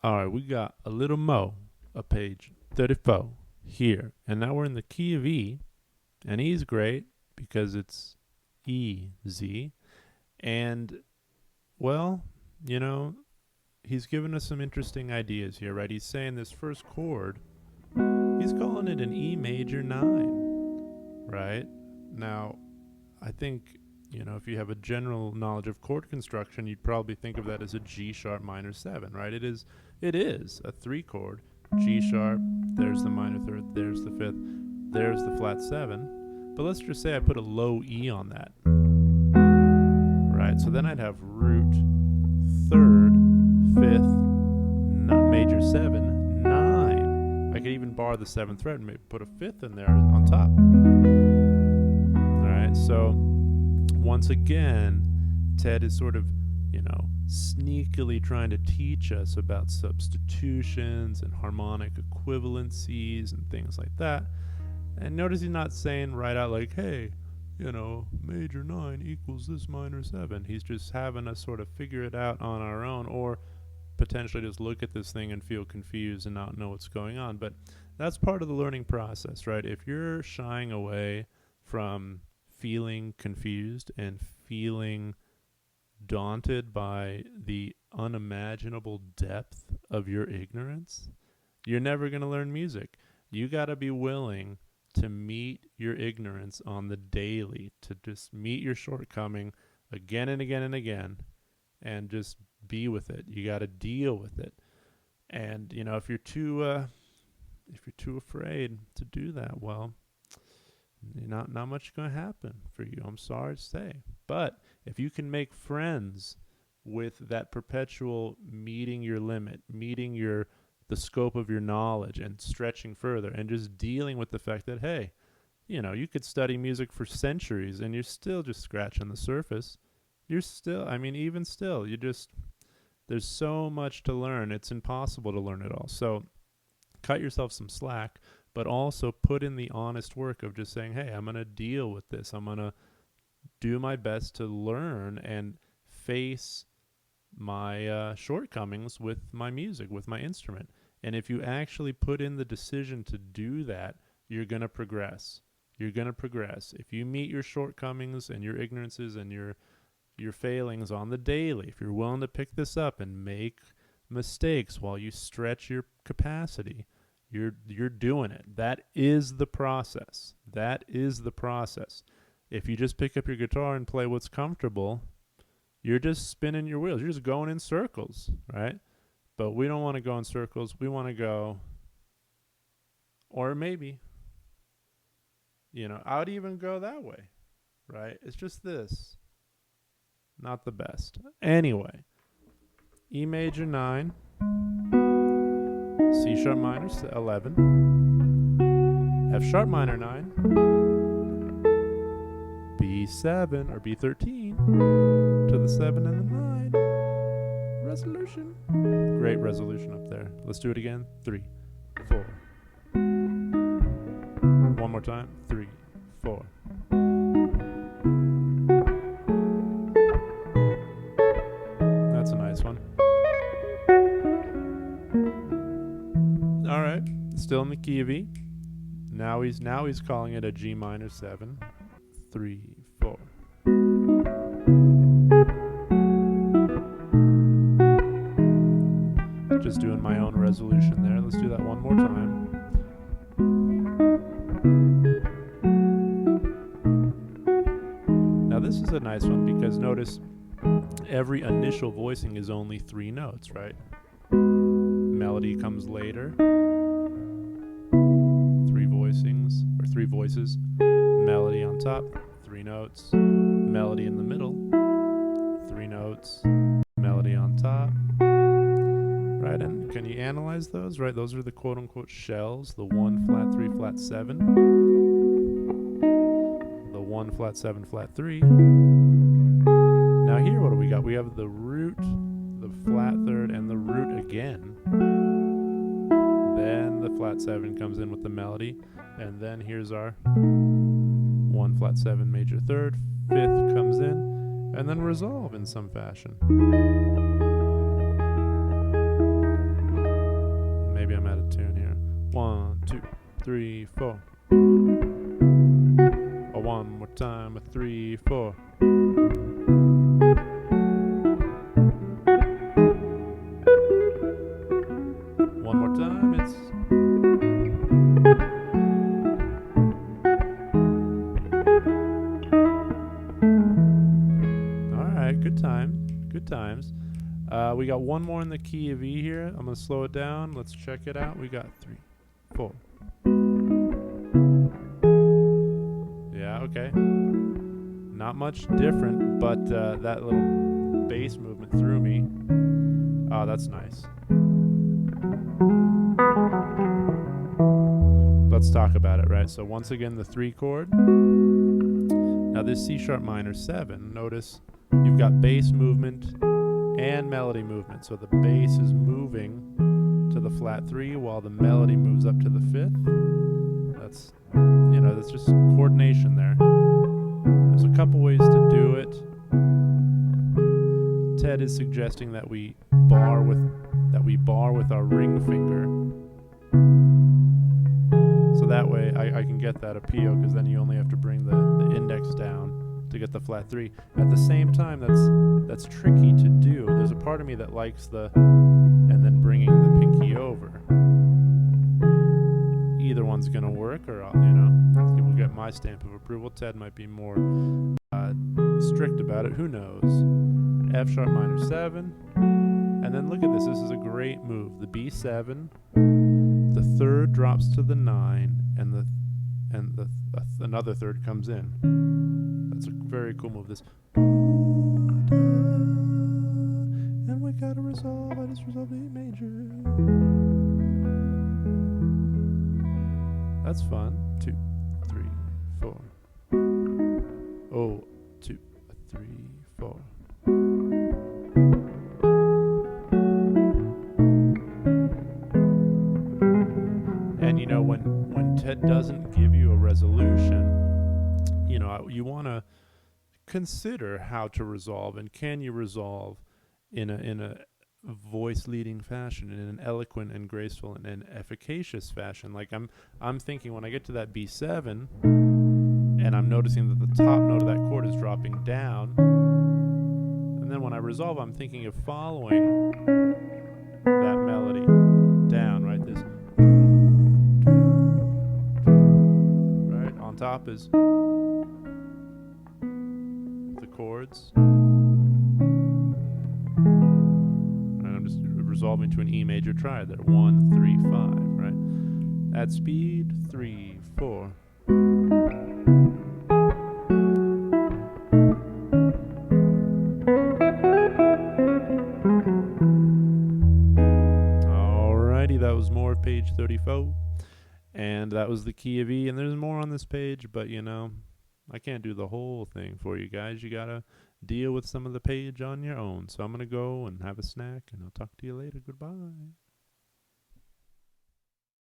All right, we got a little mo of page 34 here. And now we're in the key of E. And E is great because it's easy. And, well, you know, he's given us some interesting ideas here, right? He's saying this first chord, he's calling it an E major 9, right? Now, I think, if you have a general knowledge of chord construction, you'd probably think of that as a G sharp minor 7, right? It is a 3 chord. G sharp, there's the minor third, there's the 5th, there's the flat 7. But let's just say I put a low E on that, right? So then I'd have root, 3rd, 5th, major 7, 9. I could even bar the 7th fret and maybe put a 5th in there on top. All right, so once again, Ted is sort of, sneakily trying to teach us about substitutions and harmonic equivalencies and things like that. And notice he's not saying right out like, hey, major 9 equals this minor 7. He's just having us sort of figure it out on our own, or potentially just look at this thing and feel confused and not know what's going on. But that's part of the learning process, right? If you're shying away from feeling confused and feeling daunted by the unimaginable depth of your ignorance, you're never going to learn music. You got to be willing to meet your ignorance on the daily, to just meet your shortcoming again and again and again, and just be with it. You got to deal with it. And if you're too afraid to do that, well, not much is going to happen for you, I'm sorry to say. But if you can make friends with that perpetual meeting your limit, meeting the scope of your knowledge and stretching further, and just dealing with the fact that, hey, you could study music for centuries and you're still just scratching the surface. You're still, even still, there's so much to learn. It's impossible to learn it all. So cut yourself some slack, but also put in the honest work of just saying, hey, I'm going to deal with this. I'm going to do my best to learn and face my shortcomings with my music, with my instrument. And if you actually put in the decision to do that, you're going to progress. You're going to progress. If you meet your shortcomings and your ignorances and your failings on the daily, if you're willing to pick this up and make mistakes while you stretch your capacity, you're doing it. That is the process. That is the process. If you just pick up your guitar and play what's comfortable, you're just spinning your wheels. You're just going in circles, right? But we don't want to go in circles. We want to go, or maybe, I would even go that way, right? It's just this. Not the best. Anyway, E major 9, C sharp minor 11, F sharp minor 9, B7 or B13 to the 7 and the 9. Resolution. Great resolution up there. Let's do it again. 3, 4. One more time. 3, 4. That's a nice one. All right. Still in the key of E. Now he's calling it a G minor 7. 3, 4. Just doing my own resolution there. Let's do that one more time. Now this is a nice one because notice every initial voicing is only 3 notes, right? Melody comes later. 3 voicings or 3 voices. Melody on top, 3 notes. Melody in the middle, 3 notes. Melody on top. Right, and can you analyze those? Right, those are the quote-unquote shells. The 1 flat 3 flat 7. The 1 flat 7 flat 3. Now here, what do we got? We have the root, the flat 3rd, and the root again. Then the flat 7 comes in with the melody, and then here's our 1 flat 7 major 3rd, 5th comes in, and then resolve in some fashion. 3, 4. Oh, one more time, a 3, 4. One more time, it's. Alright, good times, good times. We got one more in the key of E here. I'm going to slow it down. Let's check it out. We got 3, 4. Yeah, okay. Not much different, but that little bass movement threw me. Oh, that's nice. Let's talk about it, right? So once again, the 3 chord. Now this C sharp minor 7, notice you've got bass movement and melody movement. So the bass is moving to the flat 3 while the melody moves up to the 5th. That's, you know, that's just coordination there. There's a couple ways to do it. Ted is suggesting that we bar with our ring finger. So that way I can get that appeal, because then you only have to bring the index down to get the flat 3. At the same time, that's tricky to do. There's a part of me that likes and then bringing the pinky over. Either one's gonna work, or we'll get my stamp of approval. Ted might be more strict about it. Who knows? F sharp minor 7, and then look at this. This is a great move. The B7, the 3rd drops to the 9, and another 3rd comes in. That's a very cool move. This, and we gotta resolve. I just resolved the E major. That's fun. 2, 3, 4. Oh, 2, 3, 4. And you know, when Ted doesn't give you a resolution, you know, you want to consider how to resolve, and can you resolve in a voice leading fashion, in an eloquent and graceful and efficacious fashion. Like I'm thinking, when I get to that B7 and I'm noticing that the top note of that chord is dropping down, and then when I resolve, I'm thinking of following that melody down, right? This, right? On top is the chords. Resolving to an E major triad there. 1, 3, 5, right? At speed, 3, 4. Alrighty, that was more of page 34. And that was the key of E. And there's more on this page, but you know, I can't do the whole thing for you guys. You gotta deal with some of the page on your own. So I'm going to go and have a snack, and I'll talk to you later. Goodbye.